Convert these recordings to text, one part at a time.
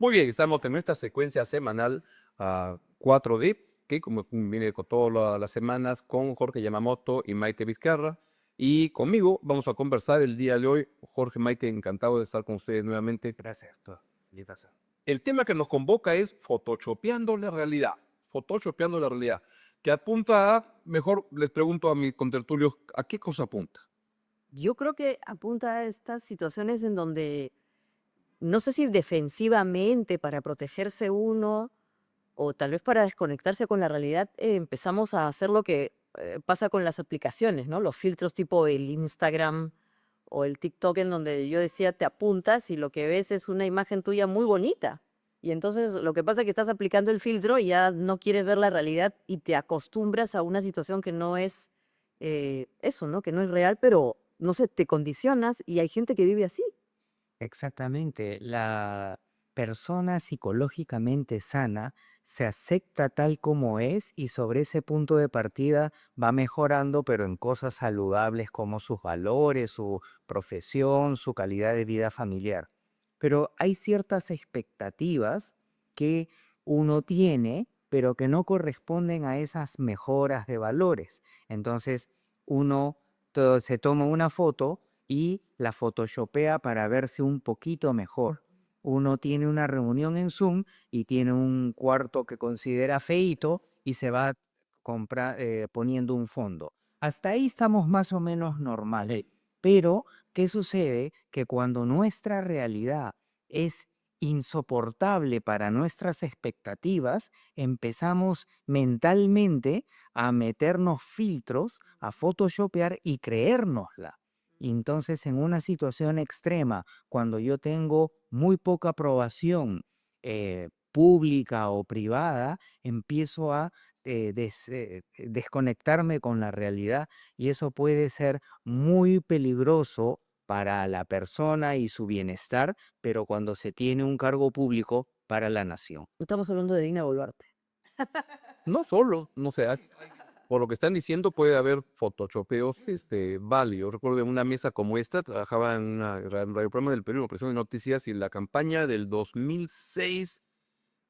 Muy bien, estamos en esta secuencia semanal 4D, que como viene con todas las semanas con Jorge Yamamoto y Maite Vizcarra. Y conmigo vamos a conversar el día de hoy. Jorge, Maite, encantado de estar con ustedes nuevamente. Gracias, doctor. El tema que nos convoca es photoshopeando la realidad. Photoshopeando la realidad. Que apunta a, mejor les pregunto a mis contertulios, ¿a qué cosa apunta? Yo creo que apunta a estas situaciones en donde, no sé si defensivamente para protegerse uno o tal vez para desconectarse con la realidad, empezamos a hacer lo que pasa con las aplicaciones, ¿no? Los filtros tipo el Instagram o el TikTok en donde yo decía te apuntas y lo que ves es una imagen tuya muy bonita. Y entonces lo que pasa es que estás aplicando el filtro y ya no quieres ver la realidad y te acostumbras a una situación que no es eso, ¿no? Que no es real, pero no sé, te condicionas y hay gente que vive así. Exactamente. La persona psicológicamente sana se acepta tal como es y sobre ese punto de partida va mejorando, pero en cosas saludables como sus valores, su profesión, su calidad de vida familiar. Pero hay ciertas expectativas que uno tiene, pero que no corresponden a esas mejoras de valores. Entonces, uno se toma una foto y la photoshopea para verse un poquito mejor. Uno tiene una reunión en Zoom y tiene un cuarto que considera feíto y se va poniendo un fondo. Hasta ahí estamos más o menos normales. Pero, ¿qué sucede? Que cuando nuestra realidad es insoportable para nuestras expectativas, empezamos mentalmente a meternos filtros, a photoshopear y creérnosla. Y entonces en una situación extrema, cuando yo tengo muy poca aprobación pública o privada, empiezo a desconectarme con la realidad y eso puede ser muy peligroso para la persona y su bienestar, pero cuando se tiene un cargo público para la nación. Estamos hablando de Dina Boluarte. No solo, no sé, por lo que están diciendo puede haber photoshopeos válidos. Recuerdo en una mesa como esta, trabajaba en un radioprograma del Perú, Presión de Noticias, y en la campaña del 2006,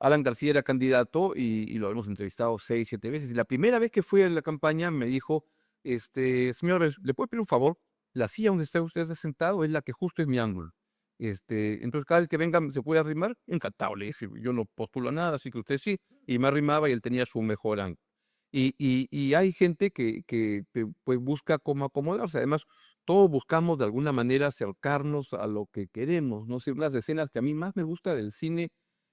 Alan García era candidato y lo hemos entrevistado 6, 7 veces. Y la primera vez que fui a la campaña me dijo, señores, ¿le puedo pedir un favor? La silla donde está usted sentado es la que justo es mi ángulo. Entonces cada vez que venga se puede arrimar, encantado, le dije, yo no postulo nada, así que usted sí, y me arrimaba y él tenía su mejor ángulo. Y hay gente que pues busca cómo acomodarse. Además, todos buscamos de alguna manera acercarnos a lo que queremos, ¿no? Sí, unas escenas que a mí más me gusta del cine,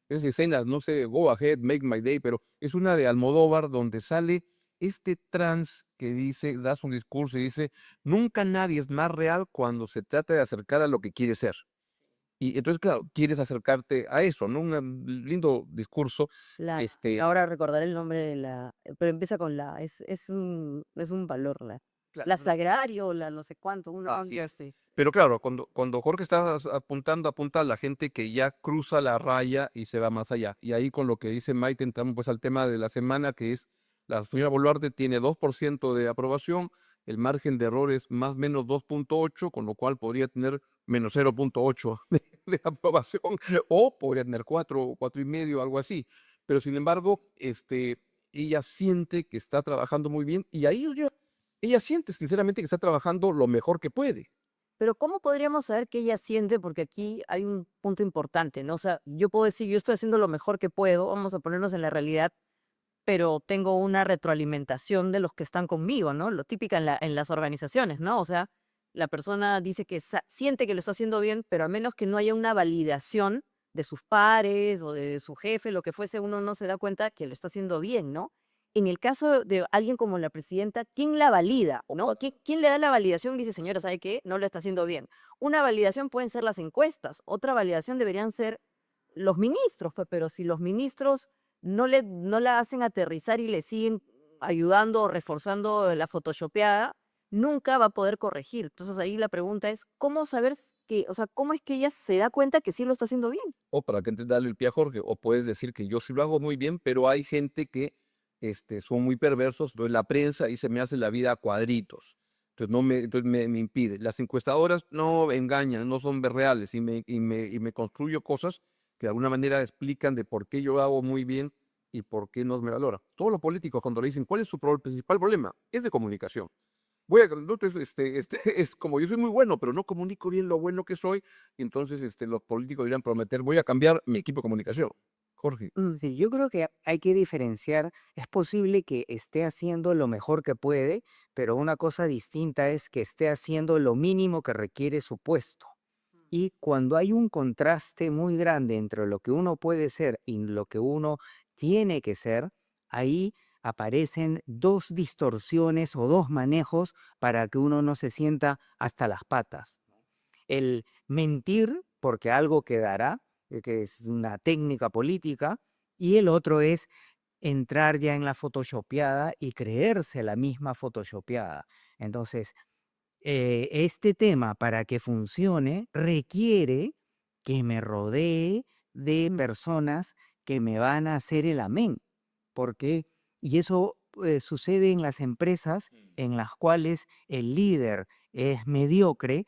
esas escenas, no sé, Go Ahead, Make My Day, pero es una de Almodóvar donde sale este trans que dice, das un discurso y dice, nunca nadie es más real cuando se trata de acercar a lo que quiere ser. Y entonces, claro, quieres acercarte a eso, ¿no? Un lindo discurso. Ahora recordaré el nombre de pero empieza con es un valor, la Claro. Sagrario, la no sé cuánto, una Así onda es. así. Pero claro, cuando Jorge está apuntando, apunta a la gente que ya cruza la raya y se va más allá. Y ahí con lo que dice Maite entramos pues al tema de la semana, que es la señora Boluarte tiene 2% de aprobación, el margen de error es más o menos 2,8, con lo cual podría tener menos 0,8 de aprobación, o podría tener 4, 4,5, algo así. Pero sin embargo, ella siente que está trabajando muy bien y ahí ella siente sinceramente que está trabajando lo mejor que puede. Pero ¿cómo podríamos saber qué ella siente? Porque aquí hay un punto importante, ¿no? O sea, yo puedo decir, yo estoy haciendo lo mejor que puedo, vamos a ponernos en la realidad, pero tengo una retroalimentación de los que están conmigo, ¿no? Lo típica en las organizaciones, ¿no? O sea, la persona dice que siente que lo está haciendo bien, pero a menos que no haya una validación de sus pares o de su jefe, lo que fuese, uno no se da cuenta que lo está haciendo bien, ¿no? En el caso de alguien como la presidenta, ¿quién la valida? ¿No? ¿Quién le da la validación y dice, señora, ¿sabe qué? No lo está haciendo bien. Una validación pueden ser las encuestas, otra validación deberían ser los ministros, pues, pero si los ministros no la hacen aterrizar y le siguen ayudando o reforzando la photoshopeada, nunca va a poder corregir. Entonces ahí la pregunta es, ¿cómo saber o sea, cómo es que ella se da cuenta que sí lo está haciendo bien? O para que antes darle el pie a Jorge, o puedes decir que yo sí lo hago muy bien, pero hay gente que son muy perversos, entonces la prensa y se me hace la vida a cuadritos. Entonces, entonces me impide. Las encuestadoras no engañan, no son reales y me construyo cosas que de alguna manera explican de por qué yo hago muy bien y por qué no me valora. Todos los políticos cuando le dicen cuál es su principal problema, es de comunicación. Entonces, es como yo soy muy bueno, pero no comunico bien lo bueno que soy, y entonces los políticos dirán prometer, voy a cambiar mi equipo de comunicación. Jorge. Sí, yo creo que hay que diferenciar. Es posible que esté haciendo lo mejor que puede, pero una cosa distinta es que esté haciendo lo mínimo que requiere su puesto. Y cuando hay un contraste muy grande entre lo que uno puede ser y lo que uno tiene que ser, ahí aparecen dos distorsiones o dos manejos para que uno no se sienta hasta las patas. El mentir porque algo quedará, que es una técnica política, y el otro es entrar ya en la photoshopeada y creerse la misma photoshopeada. Entonces, este tema para que funcione requiere que me rodee de personas que me van a hacer el amén, porque, y eso sucede en las empresas en las cuales el líder es mediocre,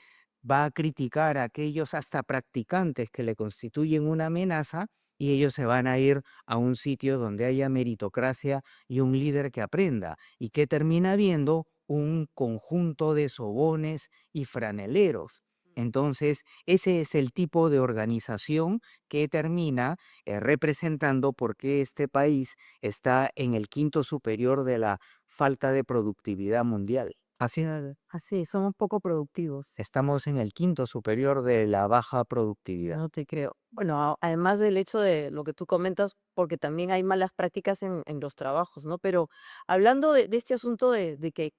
va a criticar a aquellos hasta practicantes que le constituyen una amenaza y ellos se van a ir a un sitio donde haya meritocracia y un líder que aprenda y que termina viendo un conjunto de sobones y franeleros. Entonces, ese es el tipo de organización que termina representando por qué este país está en el quinto superior de la falta de productividad mundial. Así. Así, somos poco productivos. Estamos en el quinto superior de la baja productividad. No te creo. Bueno, además del hecho de lo que tú comentas, porque también hay malas prácticas en los trabajos, ¿no? Pero hablando de este asunto de que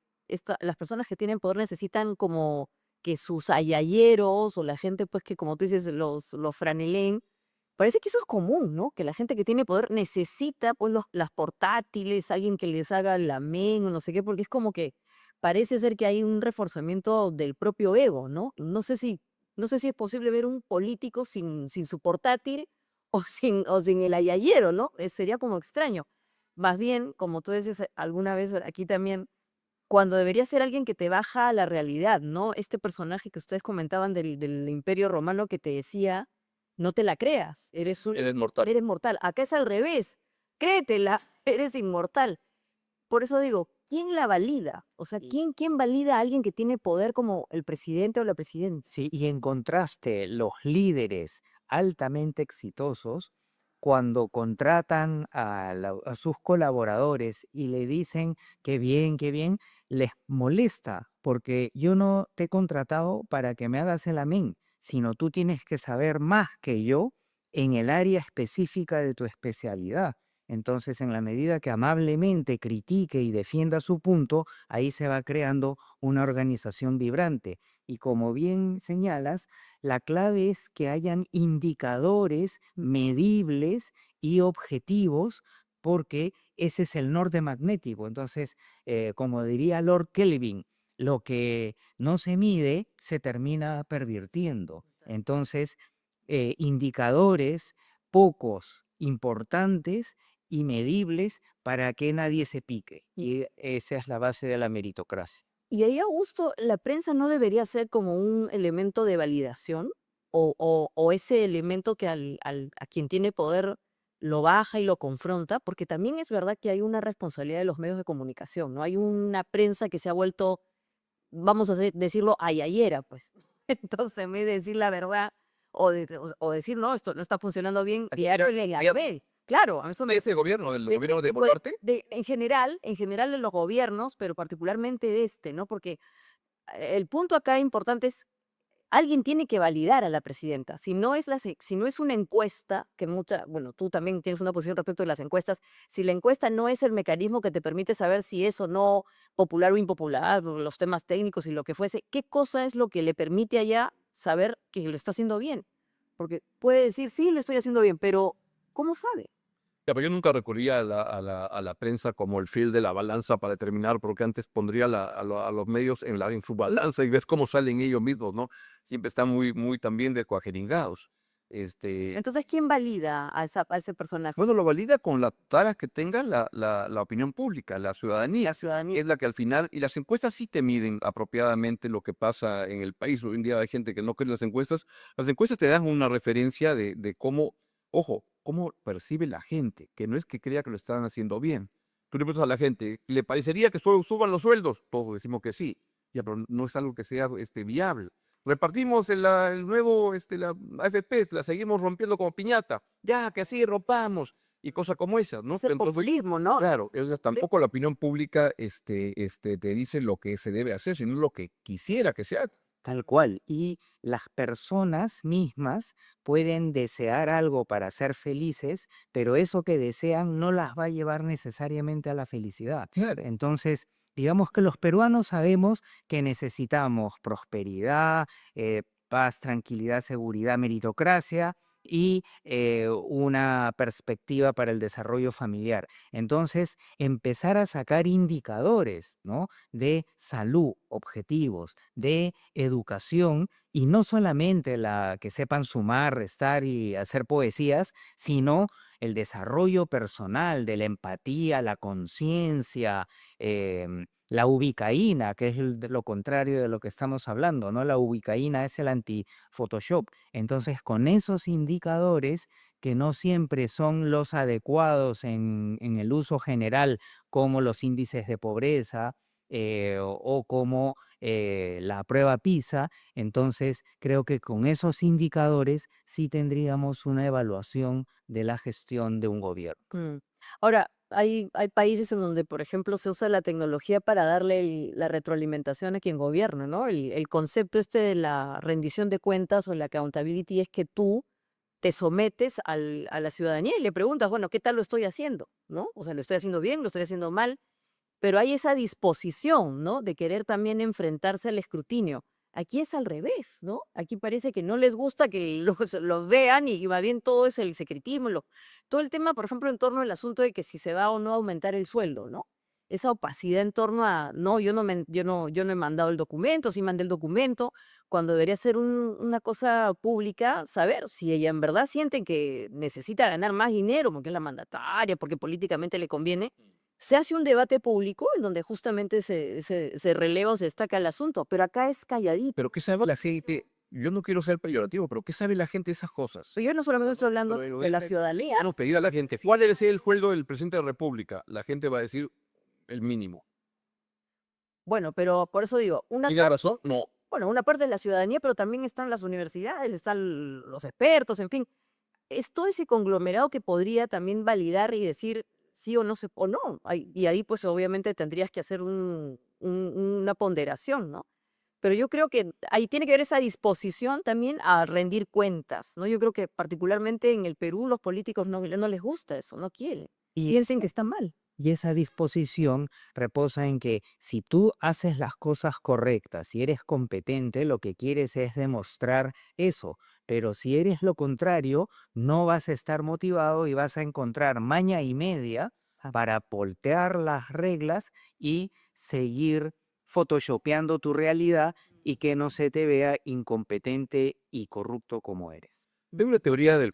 las personas que tienen poder necesitan como que sus ayayeros o la gente, pues que como tú dices, los franelén, parece que eso es común, ¿no? Que la gente que tiene poder necesita pues las portátiles, alguien que les haga el amén o no sé qué, porque es como que parece ser que hay un reforzamiento del propio ego, ¿no? No sé si es posible ver un político sin su portátil o sin el ayayero, ¿no? Sería como extraño. Más bien, como tú dices alguna vez aquí también, cuando debería ser alguien que te baja a la realidad, ¿no? Este personaje que ustedes comentaban del Imperio Romano que te decía, no te la creas, Eres mortal. eres mortal. Acá es al revés, créetela, eres inmortal. Por eso digo, ¿quién la valida? O sea, ¿quién valida a alguien que tiene poder como el presidente o la presidenta? Sí, y en contraste, los líderes altamente exitosos, cuando contratan a sus colaboradores y le dicen qué bien, les molesta, porque yo no te he contratado para que me hagas el amén, sino tú tienes que saber más que yo en el área específica de tu especialidad. Entonces, en la medida que amablemente critique y defienda su punto, ahí se va creando una organización vibrante. Y como bien señalas, la clave es que hayan indicadores medibles y objetivos, porque ese es el norte magnético. Entonces, como diría Lord Kelvin, lo que no se mide se termina pervirtiendo. Entonces, indicadores pocos, importantes y medibles para que nadie se pique. Y esa es la base de la meritocracia. Y ahí, Augusto, ¿la prensa no debería ser como un elemento de validación? ¿O ese elemento que a quien tiene poder lo baja y lo confronta? Porque también es verdad que hay una responsabilidad de los medios de comunicación, ¿no? Hay una prensa que se ha vuelto, vamos a decirlo, ayayera, pues. Entonces, en vez de decir la verdad o decir, no, esto no está funcionando bien, diario le ve. Claro, a eso me Ese gobierno, del gobierno de pues, Boluarte. en general de los gobiernos, pero particularmente de este, ¿no? Porque el punto acá importante es, alguien tiene que validar a la presidenta. Si no es una encuesta, bueno, tú también tienes una posición respecto de las encuestas, si la encuesta no es el mecanismo que te permite saber si es o no popular o impopular, o los temas técnicos y lo que fuese, ¿qué cosa es lo que le permite allá saber que lo está haciendo bien? Porque puede decir, sí, lo estoy haciendo bien, pero ¿cómo sabe? Ya, pero yo nunca recurría a la prensa como el fiel de la balanza para determinar, porque antes pondría a los medios en su balanza y ves cómo salen ellos mismos, ¿no? Siempre están muy, muy también de cuajeringados. Entonces, ¿quién valida a ese personaje? Bueno, lo valida con la tara que tenga la opinión pública, la ciudadanía. La ciudadanía. Es la que al final, y las encuestas sí te miden apropiadamente lo que pasa en el país. Hoy en día hay gente que no cree las encuestas. Las encuestas te dan una referencia de cómo Ojo, cómo percibe la gente, que no es que crea que lo están haciendo bien. Tú le preguntas a la gente, ¿le parecería que suban los sueldos? Todos decimos que sí. Ya, pero no es algo que sea viable. Repartimos el nuevo, la AFP, la seguimos rompiendo como piñata. Ya, que así rompamos. Y cosas como esas, ¿no? Es el Entonces, populismo, ¿no? claro, tampoco la opinión pública te dice lo que se debe hacer, sino lo que quisiera que se haga. Tal cual. Y las personas mismas pueden desear algo para ser felices, pero eso que desean no las va a llevar necesariamente a la felicidad. Claro. Entonces, digamos que los peruanos sabemos que necesitamos prosperidad, paz, tranquilidad, seguridad, meritocracia y una perspectiva para el desarrollo familiar. Entonces, empezar a sacar indicadores, ¿no?, de salud, objetivos, de educación, y no solamente la que sepan sumar, restar y hacer poesías, sino el desarrollo personal de la empatía, la conciencia, la ubicaína, que es de lo contrario de lo que estamos hablando, ¿no? La ubicaína es el anti-Photoshop. Entonces, con esos indicadores que no siempre son los adecuados en el uso general, como los índices de pobreza, o como la prueba PISA, entonces creo que con esos indicadores sí tendríamos una evaluación de la gestión de un gobierno. Mm. Ahora, hay países en donde, por ejemplo, se usa la tecnología para darle la retroalimentación a quien gobierna, ¿no? El concepto este de la rendición de cuentas o la accountability es que tú te sometes a la ciudadanía y le preguntas, bueno, ¿qué tal lo estoy haciendo? ¿No? O sea, ¿lo estoy haciendo bien? ¿Lo estoy haciendo mal? Pero hay esa disposición, ¿no?, de querer también enfrentarse al escrutinio. Aquí es al revés, ¿no? Aquí parece que no les gusta que los vean y más bien todo es el secretismo, todo el tema, por ejemplo, en torno al asunto de que si se va o no a aumentar el sueldo, ¿no? Esa opacidad en torno a, no, yo no he mandado el documento, sí mandé el documento, cuando debería ser una cosa pública, saber si ella en verdad sienten que necesita ganar más dinero porque es la mandataria, porque políticamente le conviene, se hace un debate público en donde justamente se releva o se destaca el asunto, pero acá es calladito. Pero ¿qué sabe la gente? Yo no quiero ser peyorativo, pero ¿qué sabe la gente de esas cosas? Yo no solamente estoy hablando Pero de la ciudadanía. no pedir a la gente, ¿cuál debe ser el sueldo del presidente de la República? La gente va a decir el mínimo. Bueno, pero por eso digo, ¿Tiene razón? No. bueno, una parte de la ciudadanía, pero también están las universidades, están los expertos, en fin. Es todo ese conglomerado que podría también validar y decir sí o no o no. Y ahí, pues, obviamente tendrías que hacer una ponderación, ¿no? Pero yo creo que ahí tiene que haber esa disposición también a rendir cuentas, ¿no? Yo creo que particularmente en el Perú los políticos no les gusta eso, no quieren. Y Piensen que está mal. Y esa disposición reposa en que si tú haces las cosas correctas, si eres competente, lo que quieres es demostrar eso. Pero si eres lo contrario, no vas a estar motivado y vas a encontrar maña y media para voltear las reglas y seguir photoshopeando tu realidad y que no se te vea incompetente y corrupto como eres. Tengo una teoría de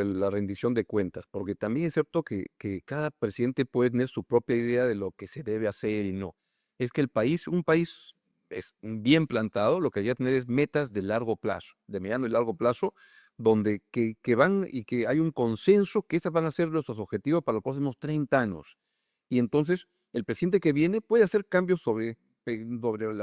la rendición de cuentas, porque también es cierto que cada presidente puede tener su propia idea de lo que se debe hacer y no. Es que un país es bien plantado, lo que debería tener es metas de largo plazo, de mediano y largo plazo, donde que van y que hay un consenso que estos van a ser nuestros objetivos para los próximos 30 años. Y entonces el presidente que viene puede hacer cambios sobre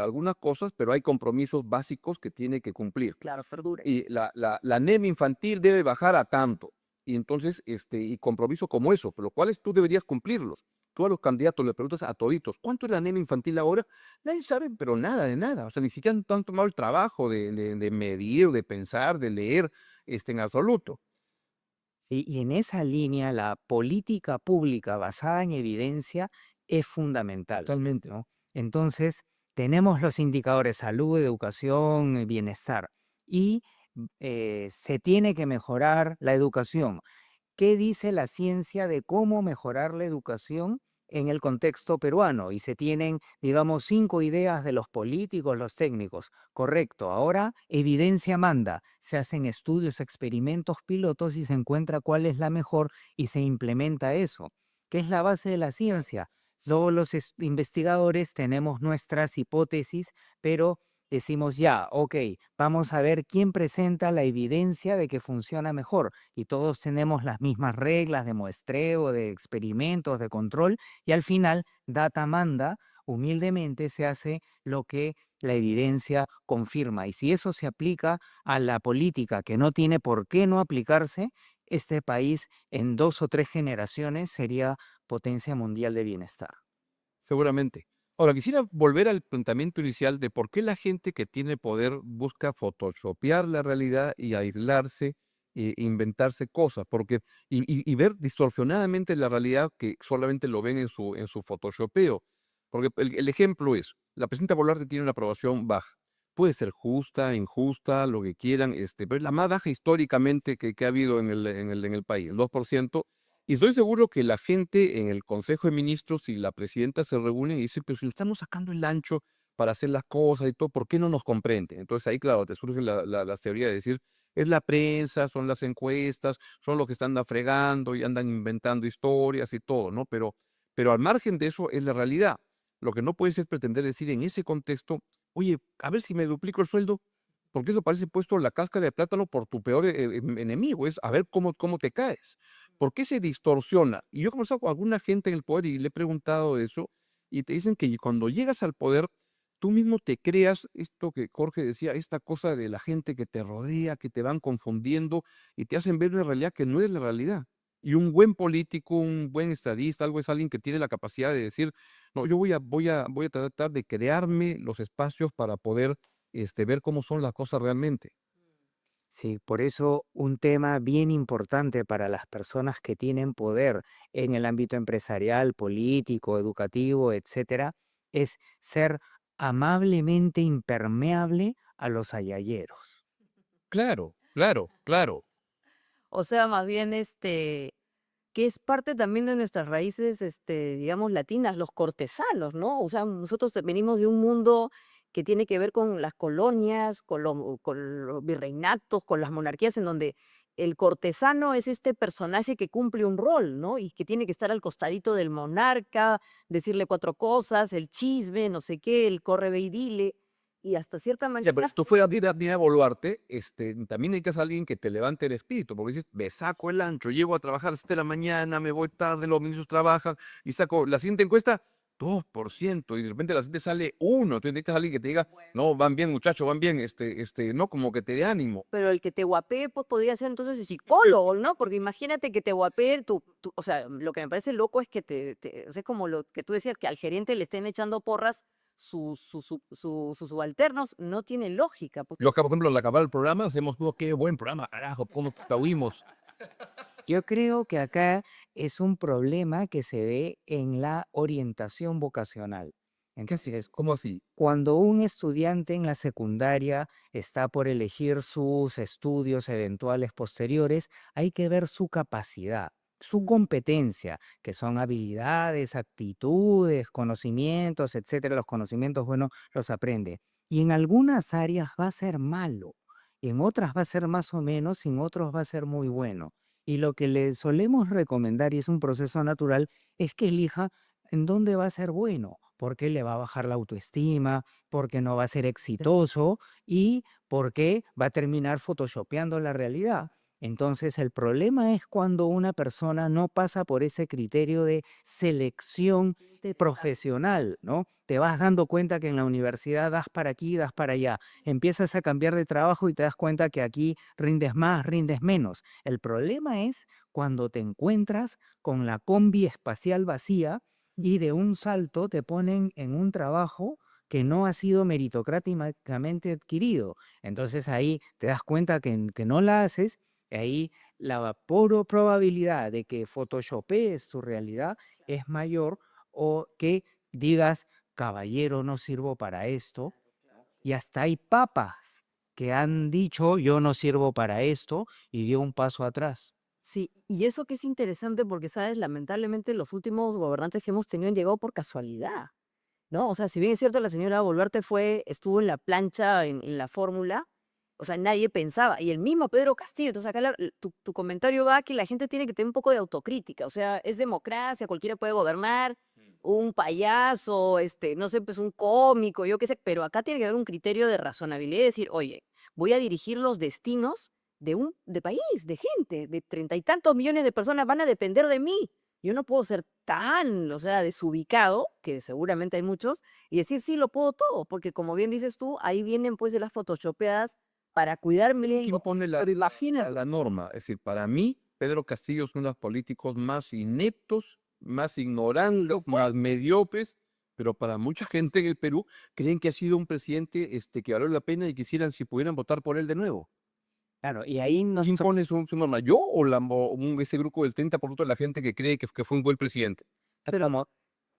algunas cosas, pero hay compromisos básicos que tiene que cumplir. Claro, verdura. Y la anemia infantil debe bajar a tanto. Y entonces, y compromiso como eso, por lo cual tú deberías cumplirlos. Tú a los candidatos le preguntas a toditos, ¿cuánto es la anemia infantil ahora? Nadie sabe, pero nada de nada. O sea, ni siquiera han tomado el trabajo de medir, de pensar, de leer, en absoluto. Sí, y en esa línea, la política pública basada en evidencia es fundamental, Totalmente. ¿no? Entonces, tenemos los indicadores salud, educación, bienestar, y se tiene que mejorar la educación. ¿Qué dice la ciencia de cómo mejorar la educación en el contexto peruano? Y se tienen, digamos, 5 ideas de los políticos, los técnicos. Correcto. Ahora, evidencia manda. Se hacen estudios, experimentos, pilotos y se encuentra cuál es la mejor y se implementa eso. ¿Qué es la base de la ciencia? Luego los investigadores tenemos nuestras hipótesis, pero decimos ya, ok, vamos a ver quién presenta la evidencia de que funciona mejor. Y todos tenemos las mismas reglas de muestreo, de experimentos, de control, y al final, data manda, humildemente se hace lo que la evidencia confirma. Y si eso se aplica a la política, que no tiene por qué no aplicarse, este país en 2 o 3 generaciones sería potencia mundial de bienestar. Seguramente. Ahora, quisiera volver al planteamiento inicial de por qué la gente que tiene poder busca photoshopear la realidad y aislarse e inventarse cosas, porque y ver distorsionadamente la realidad que solamente lo ven en su photoshopeo. Porque el ejemplo es, la presidenta Boluarte tiene una aprobación baja. Puede ser justa, injusta, lo que quieran, pero es la más baja históricamente que ha habido en el país, el 2%. Y estoy seguro que la gente en el Consejo de Ministros y la presidenta se reúnen y dicen, pero si le estamos sacando el ancho para hacer las cosas y todo, ¿por qué no nos comprenden? Entonces ahí, claro, te surge la teoría de decir, es la prensa, son las encuestas, son los que están fregando y andan inventando historias y todo, ¿no? Pero al margen de eso es la realidad. Lo que no puedes es pretender decir en ese contexto, oye, a ver si me duplico el sueldo, porque eso parece puesto la cáscara de plátano por tu peor enemigo, es a ver cómo te caes. ¿Por qué se distorsiona? Y yo he conversado con alguna gente en el poder y le he preguntado eso, y te dicen que cuando llegas al poder, tú mismo te creas esto que Jorge decía, esta cosa de la gente que te rodea, que te van confundiendo y te hacen ver una realidad que no es la realidad. Y un buen político, un buen estadista, algo es alguien que tiene la capacidad de decir, no, yo voy a tratar de crearme los espacios para poder ver cómo son las cosas realmente. Sí, por eso un tema bien importante para las personas que tienen poder en el ámbito empresarial, político, educativo, etcétera, es ser amablemente impermeable a los ayayeros. Claro, claro, claro. O sea, más bien, que es parte también de nuestras raíces, digamos, latinas, los cortesanos, ¿no? O sea, nosotros venimos de un mundo que tiene que ver con las colonias, con los virreinatos, con las monarquías, en donde el cortesano es este personaje que cumple un rol, ¿no? Y que tiene que estar al costadito del monarca, decirle 4 cosas, el chisme, no sé qué, el corre ve y dile, y hasta cierta Ya, pero manera. si tú fueras Dina Boluarte, también necesitas a alguien que te levante el espíritu, porque dices, me saco el ancho, llego a trabajar a las 7 de la mañana, me voy tarde, los ministros trabajan, y saco la siguiente encuesta, 2%, y de repente la siguiente sale 1, tú necesitas a alguien que te diga, no, van bien muchachos, van bien, no, como que te dé ánimo. Pero el que te guapee, pues, podría ser entonces el psicólogo, ¿no? Porque imagínate que te guapee o sea, lo que me parece loco es que o sea, es como lo que tú decías, que al gerente le estén echando porras sus subalternos, no tiene lógica, pues. Yo acá, por ejemplo, al acabar el programa, hacemos, oh, qué buen programa, carajo, cómo te oímos. Yo creo que acá es un problema que se ve en la orientación vocacional. ¿Qué así? Entonces, ¿Cómo así? cuando un estudiante en la secundaria está por elegir sus estudios eventuales posteriores, hay que ver su capacidad, su competencia, que son habilidades, actitudes, conocimientos, etcétera. Los conocimientos, bueno, los aprende. Y en algunas áreas va a ser malo, y en otras va a ser más o menos, y en otros va a ser muy bueno. Y lo que le solemos recomendar, y es un proceso natural, es que elija en dónde va a ser bueno, porque le va a bajar la autoestima, porque no va a ser exitoso y porque va a terminar photoshopeando la realidad. Entonces, el problema es cuando una persona no pasa por ese criterio de selección profesional, ¿no? Te vas dando cuenta que en la universidad das para aquí, das para allá. Empiezas a cambiar de trabajo y te das cuenta que aquí rindes más, rindes menos. El problema es cuando te encuentras con la combi espacial vacía y de un salto te ponen en un trabajo que no ha sido meritocráticamente adquirido. Entonces ahí te das cuenta que no la haces, y ahí la probabilidad de que photoshopees tu realidad es mayor o que digas, caballero, no sirvo para esto. Y hasta hay papas que han dicho, yo no sirvo para esto, y dio un paso atrás. Sí, y eso que es interesante porque, ¿sabes? Lamentablemente los últimos gobernantes que hemos tenido han llegado por casualidad, ¿no? O sea, si bien es cierto, la señora Boluarte estuvo en la plancha, en la fórmula, o sea, nadie pensaba. Y el mismo Pedro Castillo, entonces acá tu comentario va a que la gente tiene que tener un poco de autocrítica, o sea, es democracia, cualquiera puede gobernar, un payaso, no sé, pues un cómico, yo qué sé, pero acá tiene que haber un criterio de razonabilidad y decir, oye, voy a dirigir los destinos de país, de gente, de 30 y tantos millones de personas van a depender de mí. Yo no puedo ser tan, o sea, desubicado, que seguramente hay muchos, y decir, sí, lo puedo todo, porque como bien dices tú, ahí vienen pues de las photoshopeadas para cuidarme. ¿Quién pone la norma? Es decir, para mí, Pedro Castillo es uno de los políticos más ineptos, más ignorantes, más mediocres, pero para mucha gente en el Perú creen que ha sido un presidente que valió la pena y quisieran, si pudieran, votar por él de nuevo. Claro, y ahí ¿Quién nosotros pone su norma? ¿Yo o ese grupo del 30% de la gente que cree que fue un buen presidente? Pero como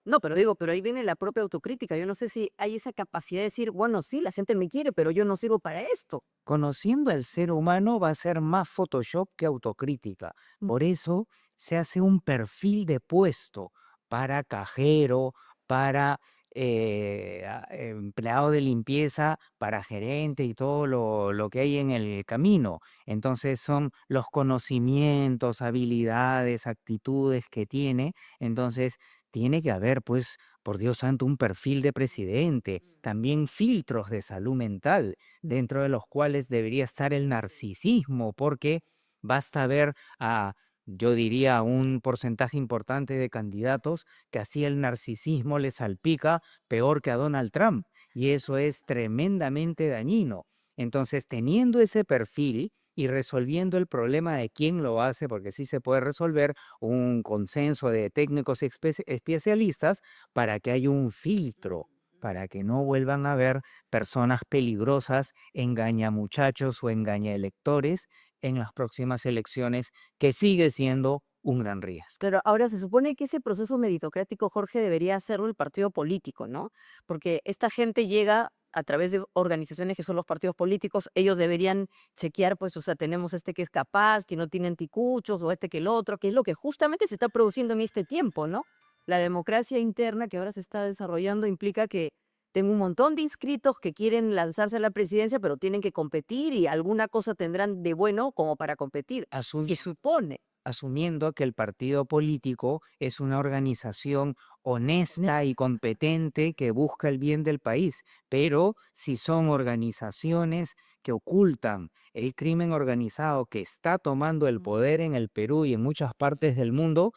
no, pero digo, pero ahí viene la propia autocrítica. Yo no sé si hay esa capacidad de decir, bueno, sí, la gente me quiere, pero yo no sirvo para esto. conociendo al ser humano va a ser más Photoshop que autocrítica. Mm. Por eso se hace un perfil de puesto para cajero, para empleado de limpieza, para gerente y todo lo que hay en el camino. Entonces son los conocimientos, habilidades, actitudes que tiene. Entonces tiene que haber, pues, por Dios santo, un perfil de presidente, también filtros de salud mental dentro de los cuales debería estar el narcisismo, porque basta ver a, yo diría, un porcentaje importante de candidatos que así el narcisismo les salpica peor que a Donald Trump, y eso es tremendamente dañino. Entonces, teniendo ese perfil y resolviendo el problema de quién lo hace, porque sí se puede resolver un consenso de técnicos especialistas para que haya un filtro, para que no vuelvan a haber personas peligrosas, engañamuchachos o engañaelectores en las próximas elecciones, que sigue siendo un gran riesgo. Pero ahora se supone que ese proceso meritocrático, Jorge, debería hacerlo el partido político, ¿no? Porque esta gente llega a través de organizaciones que son los partidos políticos, ellos deberían chequear, pues, o sea, tenemos este que es capaz, que no tiene anticuchos, o este que el otro, que es lo que justamente se está produciendo en este tiempo, ¿no? La democracia interna que ahora se está desarrollando implica que tengo un montón de inscritos que quieren lanzarse a la presidencia, pero tienen que competir y alguna cosa tendrán de bueno como para competir. Se supone. Asumiendo que el partido político es una organización honesta y competente que busca el bien del país, pero si son organizaciones que ocultan el crimen organizado que está tomando el poder en el Perú y en muchas partes del mundo,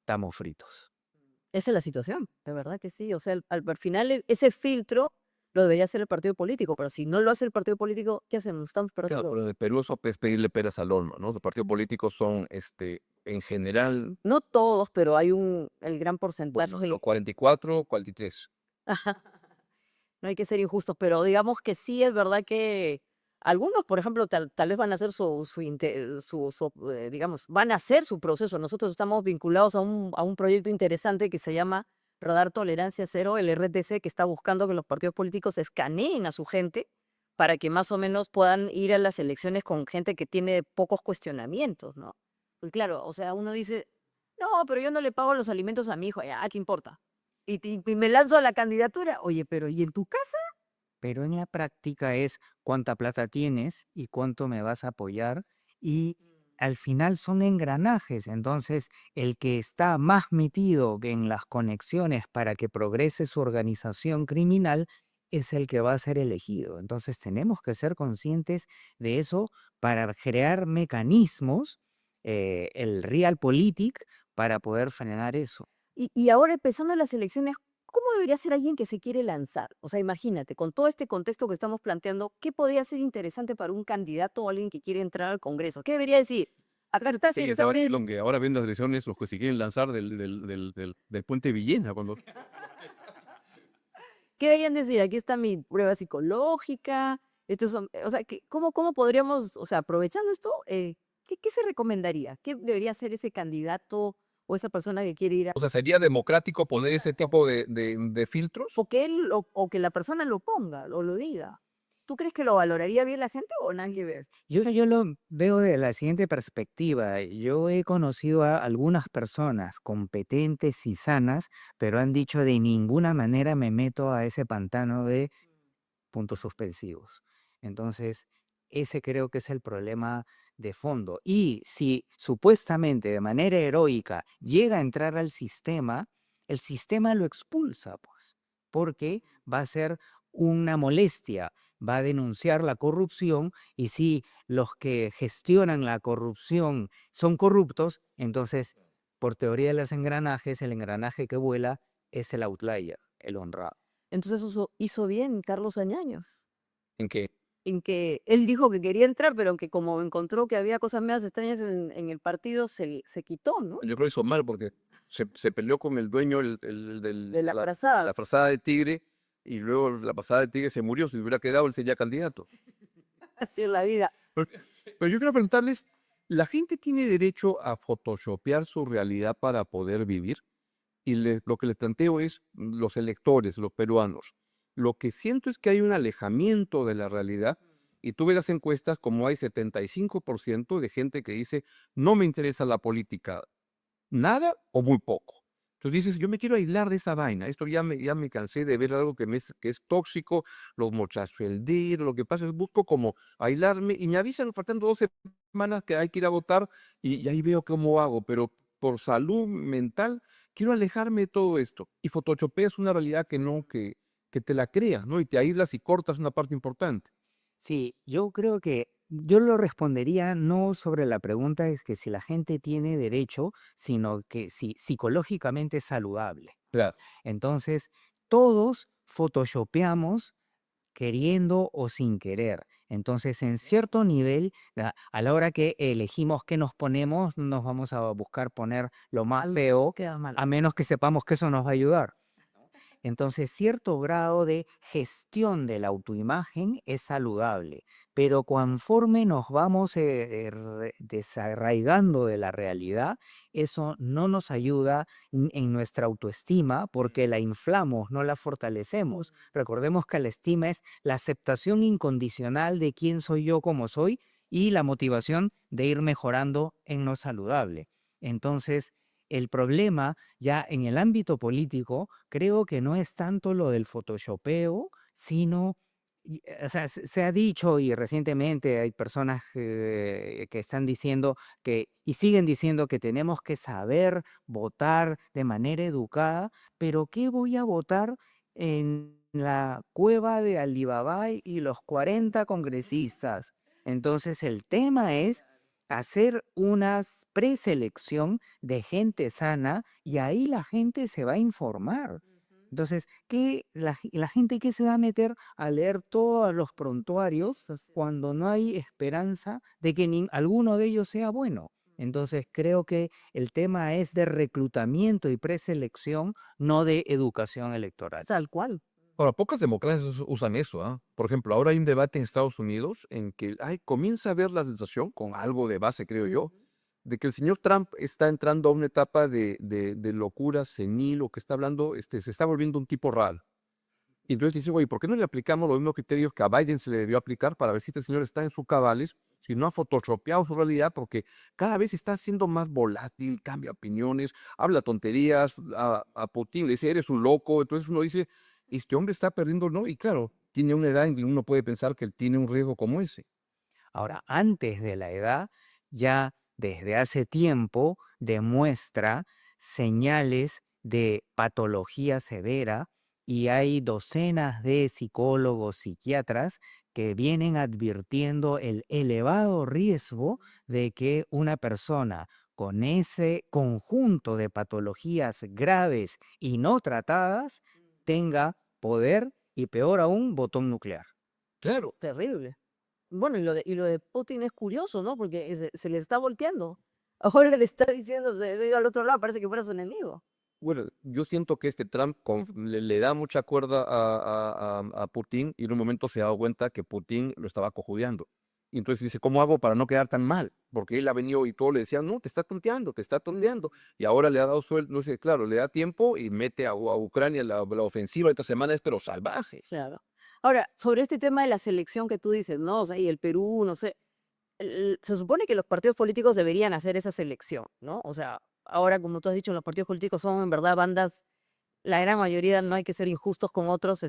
estamos fritos. Esa es la situación, de verdad que sí. O sea, al final ese filtro lo debería hacer el partido político, pero si no lo hace el partido político, ¿qué hacemos? Estamos Claro, perdidos. pero de Perú eso es pedirle peras al olmo, ¿no? Los partidos políticos son, en general, No todos, pero hay el gran porcentaje. bueno, los 44, 43. No hay que ser injustos, pero digamos que sí es verdad que algunos, por ejemplo, tal vez van a hacer digamos, van a hacer su proceso. Nosotros estamos vinculados a un proyecto interesante que se llama Radar Tolerancia Cero, el RTC, que está buscando que los partidos políticos escaneen a su gente para que más o menos puedan ir a las elecciones con gente que tiene pocos cuestionamientos, ¿no? Pues claro, o sea, uno dice, no, pero yo no le pago los alimentos a mi hijo, ya, ¿qué importa? Y me lanzo a la candidatura. Oye, pero ¿y en tu casa? Pero en la práctica es cuánta plata tienes y cuánto me vas a apoyar, y al final son engranajes. Entonces, el que está más metido que en las conexiones para que progrese su organización criminal es el que va a ser elegido. Entonces, tenemos que ser conscientes de eso para crear mecanismos, el realpolitik, para poder frenar eso. Y ahora empezando las elecciones, ¿cómo debería ser alguien que se quiere lanzar? O sea, imagínate, con todo este contexto que estamos planteando, ¿qué podría ser interesante para un candidato o alguien que quiere entrar al Congreso? ¿Qué debería decir? Acá está, Sí, ¿quieres ahora, abrir? lo que ahora viendo las elecciones, los que se quieren lanzar del puente Villena, cuando ¿Qué deberían decir? Aquí está mi prueba psicológica. Estos son, o sea, ¿cómo podríamos, o sea, aprovechando esto, qué se recomendaría? ¿Qué debería hacer ese candidato o esa persona que quiere ir a... O sea, ¿sería democrático poner ese tipo de filtros? O que él o que la persona lo ponga o lo diga. ¿Tú crees que lo valoraría bien la gente o nada que ver? Yo lo veo de la siguiente perspectiva. Yo he conocido a algunas personas competentes y sanas, pero han dicho de ninguna manera me meto a ese pantano de puntos suspensivos. Entonces, ese creo que es el problema de fondo. Y si supuestamente de manera heroica llega a entrar al sistema, el sistema lo expulsa, pues, porque va a ser una molestia, va a denunciar la corrupción y si los que gestionan la corrupción son corruptos, entonces, por teoría de los engranajes, el engranaje que vuela es el outlier, el honrado. Entonces hizo bien Carlos Añaños, ¿En qué? en que él dijo que quería entrar, pero que como encontró que había cosas medias extrañas en el partido, se quitó, ¿no? Yo creo que hizo mal porque se peleó con el dueño De la la frazada. frazada de Tigre y luego la pasada de Tigre se murió. Si hubiera quedado, él sería candidato. Así es la vida. Pero, pero yo quiero preguntarles, ¿la gente tiene derecho a photoshopear su realidad para poder vivir? Y lo que les planteo es los electores, los peruanos. Lo que siento es que hay un alejamiento de la realidad y tú ves las encuestas como hay 75% de gente que dice no me interesa la política, nada o muy poco. Entonces dices, yo me quiero aislar de esta vaina, esto ya me cansé de ver algo que es tóxico, los mochachos, lo que pasa es busco como aislarme y me avisan faltando 2 semanas que hay que ir a votar y ahí veo cómo hago, pero por salud mental quiero alejarme de todo esto. Y Photoshop es una realidad que no, que te la creas, ¿no? Y te aíslas y cortas una parte importante. Sí, yo creo que yo lo respondería no sobre la pregunta es que si la gente tiene derecho, sino que si psicológicamente es saludable. Claro. Entonces, todos photoshopeamos queriendo o sin querer. Entonces, en cierto nivel, a la hora que elegimos qué nos ponemos, nos vamos a buscar poner lo más Algo feo, queda mal. a menos que sepamos que eso nos va a ayudar. Entonces, cierto grado de gestión de la autoimagen es saludable, pero conforme nos vamos desarraigando de la realidad, eso no nos ayuda en nuestra autoestima porque la inflamos, no la fortalecemos. Recordemos que la estima es la aceptación incondicional de quién soy yo como soy y la motivación de ir mejorando en lo saludable. Entonces, el problema ya en el ámbito político creo que no es tanto lo del photoshopeo, sino, o sea, se ha dicho y recientemente hay personas que están diciendo que, y siguen diciendo que tenemos que saber votar de manera educada, pero ¿qué voy a votar en la cueva de Alibaba y los 40 congresistas? Entonces el tema es hacer una preselección de gente sana y ahí la gente se va a informar. Entonces, la gente que se va a meter a leer todos los prontuarios cuando no hay esperanza de que alguno de ellos sea bueno? Entonces, creo que el tema es de reclutamiento y preselección, no de educación electoral. Tal cual. Ahora, pocas democracias usan eso, ¿ah? Por ejemplo, ahora hay un debate en Estados Unidos en que comienza a haber la sensación, con algo de base, creo yo, de que el señor Trump está entrando a una etapa de locura senil o que está hablando, se está volviendo un tipo raro. Y entonces dice, oye, ¿por qué no le aplicamos los mismos criterios que a Biden se le debió aplicar para ver si este señor está en sus cabales, si no ha photoshopeado su realidad? Porque cada vez está siendo más volátil, cambia opiniones, habla tonterías, a Putin le dice, eres un loco. Entonces uno dice, este hombre está perdiendo, ¿no? Y claro, tiene una edad en que uno puede pensar que él tiene un riesgo como ese. Ahora, antes de la edad, ya desde hace tiempo demuestra señales de patología severa y hay docenas de psicólogos, psiquiatras que vienen advirtiendo el elevado riesgo de que una persona con ese conjunto de patologías graves y no tratadas tenga poder y peor aún, botón nuclear. Claro. Terrible. Bueno, y lo de Putin es curioso, ¿no? Porque se le está volteando. Ahora le está diciendo, se ve al otro lado, parece que fuera su enemigo. Bueno, yo siento que este Trump le da mucha cuerda a Putin y en un momento se ha dado cuenta que Putin lo estaba cojudeando. Y entonces dice, ¿cómo hago para no quedar tan mal? Porque él ha venido y todo le decían, no, te está tonteando, te está tonteando. Y ahora le ha dado sueldo, no sé, claro, le da tiempo y mete a Ucrania la ofensiva esta semana es pero salvaje. Claro. Ahora, sobre este tema de la selección que tú dices, ¿no? O sea, y el Perú, no sé, se supone que los partidos políticos deberían hacer esa selección, ¿no? O sea, ahora, como tú has dicho, los partidos políticos son en verdad bandas, la gran mayoría, no hay que ser injustos con otros,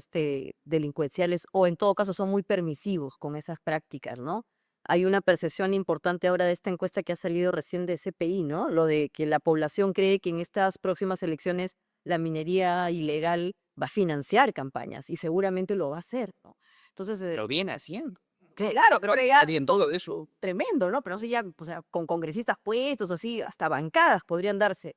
delincuenciales, o en todo caso son muy permisivos con esas prácticas, ¿no? Hay una percepción importante ahora de esta encuesta que ha salido recién de CPI, ¿no? Lo de que la población cree que en estas próximas elecciones la minería ilegal va a financiar campañas y seguramente lo va a hacer, ¿no? Entonces, Lo viene haciendo. claro, creo que ya En todo eso. tremendo, ¿no? Pero sí ya, o sea, con congresistas puestos, así, hasta bancadas podrían darse.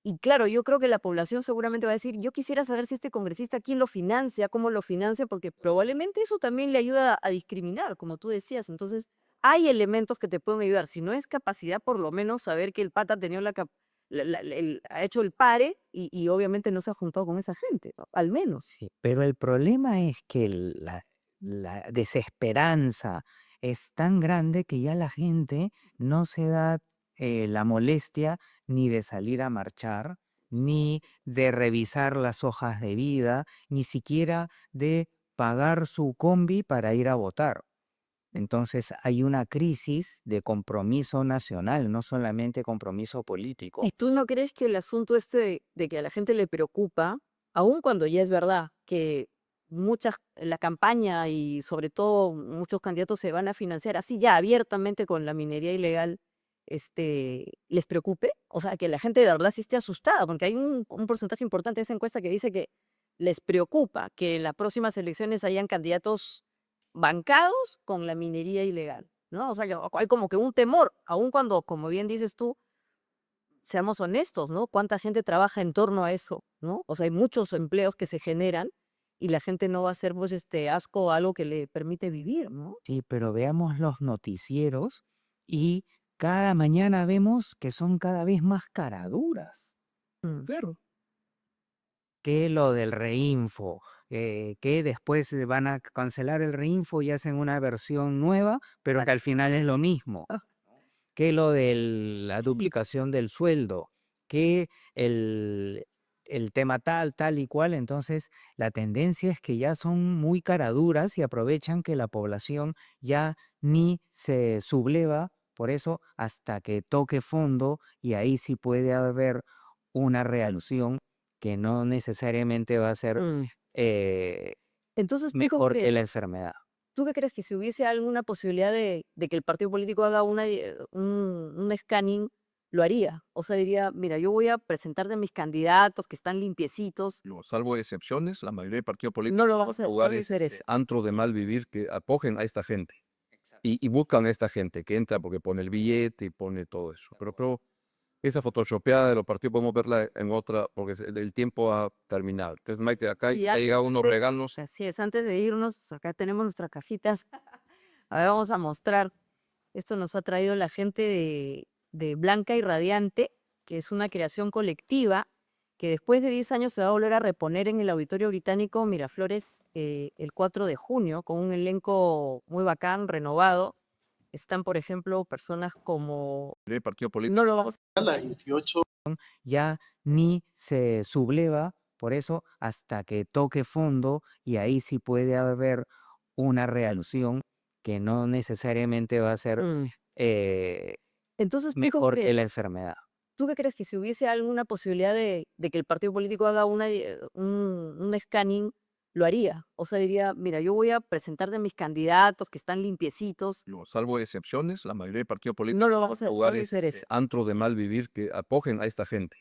Y claro, yo creo que la población seguramente va a decir, yo quisiera saber si este congresista, quién lo financia, cómo lo financia, porque probablemente eso también le ayuda a discriminar, como tú decías. Entonces, hay elementos que te pueden ayudar. Si no es capacidad, por lo menos saber que el pata ha tenido ha hecho el pare y obviamente no se ha juntado con esa gente, ¿no? Al menos. Sí, pero el problema es que la desesperanza es tan grande que ya la gente no se da la molestia ni de salir a marchar, ni de revisar las hojas de vida, ni siquiera de pagar su combi para ir a votar. Entonces hay una crisis de compromiso nacional, no solamente compromiso político. ¿Y tú no crees que el asunto este de que a la gente le preocupa, aun cuando ya es verdad que la campaña y sobre todo muchos candidatos se van a financiar así ya abiertamente con la minería ilegal, les preocupe? O sea, que la gente de verdad sí esté asustada, porque hay un porcentaje importante de esa encuesta que dice que les preocupa que en las próximas elecciones hayan candidatos bancados con la minería ilegal, ¿no? O sea, que hay como que un temor, aun cuando, como bien dices tú, seamos honestos, ¿no? ¿Cuánta gente trabaja en torno a eso, ¿no? O sea, hay muchos empleos que se generan y la gente no va a hacer, pues, asco a algo que le permite vivir, ¿no? Sí, pero veamos los noticieros y cada mañana vemos que son cada vez más caraduras. Claro. Que lo del Reinfo, que después van a cancelar el Reinfo y hacen una versión nueva, pero que al final es lo mismo. Ah. Que lo de la duplicación del sueldo, que el tema tal, tal y cual. Entonces, la tendencia es que ya son muy caraduras y aprovechan que la población ya ni se subleva por eso hasta que toque fondo y ahí sí puede haber una reacción que no necesariamente va a ser Mm. Entonces, mejor que la enfermedad. ¿tú qué crees que si hubiese alguna posibilidad de que el partido político haga un scanning, lo haría? O sea, diría, mira, yo voy a presentar de mis candidatos que están limpiecitos. Salvo excepciones, la mayoría de partidos políticos No lo vamos a lugares hacer eso. antros de mal vivir que acogen a esta gente y buscan a esta gente que entra porque pone el billete y pone todo eso. Pero esa photoshopeada de los partidos podemos verla en otra, porque el tiempo ha terminado. Entonces, Maite, acá Y ha llegado unos regalos. así es, antes de irnos, acá tenemos nuestras cajitas. A ver, vamos a mostrar. Esto nos ha traído la gente de Blanca y Radiante, que es una creación colectiva que después de 10 años se va a volver a reponer en el Auditorio Británico Miraflores el 4 de junio, con un elenco muy bacán, renovado. Están, por ejemplo, personas como... El partido político. No lo vamos Ya ni se subleva por eso hasta que toque fondo y ahí sí puede haber una reacción que no necesariamente va a ser Mm. Entonces, mejor que la enfermedad. ¿tú qué crees que si hubiese alguna posibilidad de que el partido político haga un scanning, lo haría? O sea, diría, mira, yo voy a presentar de mis candidatos que están limpiecitos. Salvo excepciones, la mayoría de partidos políticos No lo vamos a lugares hacer eso. antros de mal vivir que acogen a esta gente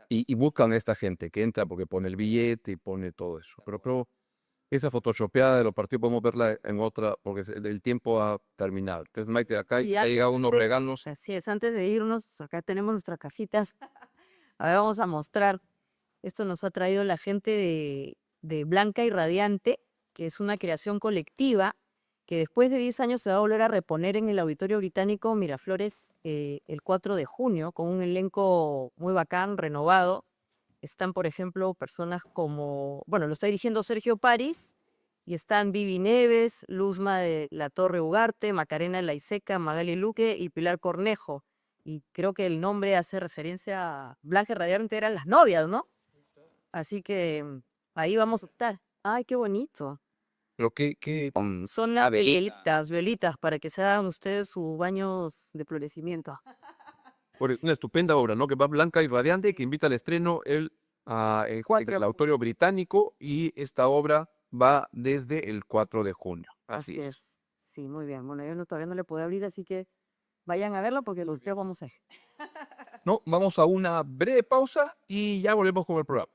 y buscan a esta gente que entra porque pone el billete y pone todo eso. Pero esa photoshopeada de los partidos podemos verla en otra, porque el tiempo ha terminado. Entonces, Maite, acá Y ha llegado unos regalos. así es, antes de irnos, acá tenemos nuestras cajitas. A ver, vamos a mostrar. Esto nos ha traído la gente de Blanca y Radiante, que es una creación colectiva que después de 10 años se va a volver a reponer en el Auditorio Británico Miraflores el 4 de junio, con un elenco muy bacán, renovado. Están, por ejemplo, personas como, bueno, lo está dirigiendo Sergio París, y están Vivi Neves, Luzma de la Torre Ugarte, Macarena Laiseca, Magali Luque y Pilar Cornejo. Y creo que el nombre hace referencia a Blanca y Radiante, eran las novias, ¿no? Así que ahí vamos a optar. Ay, qué bonito. Pero qué Son las velitas, para que se hagan ustedes sus baños de florecimiento. una estupenda obra, ¿no? Que va blanca y radiante, que invita al estreno en el Auditorio Británico, y esta obra va desde el 4 de junio. Así es. Sí, muy bien. Bueno, todavía no le puedo abrir, así que vayan a verlo porque los tres vamos a ir. No, vamos a una breve pausa y ya volvemos con el programa.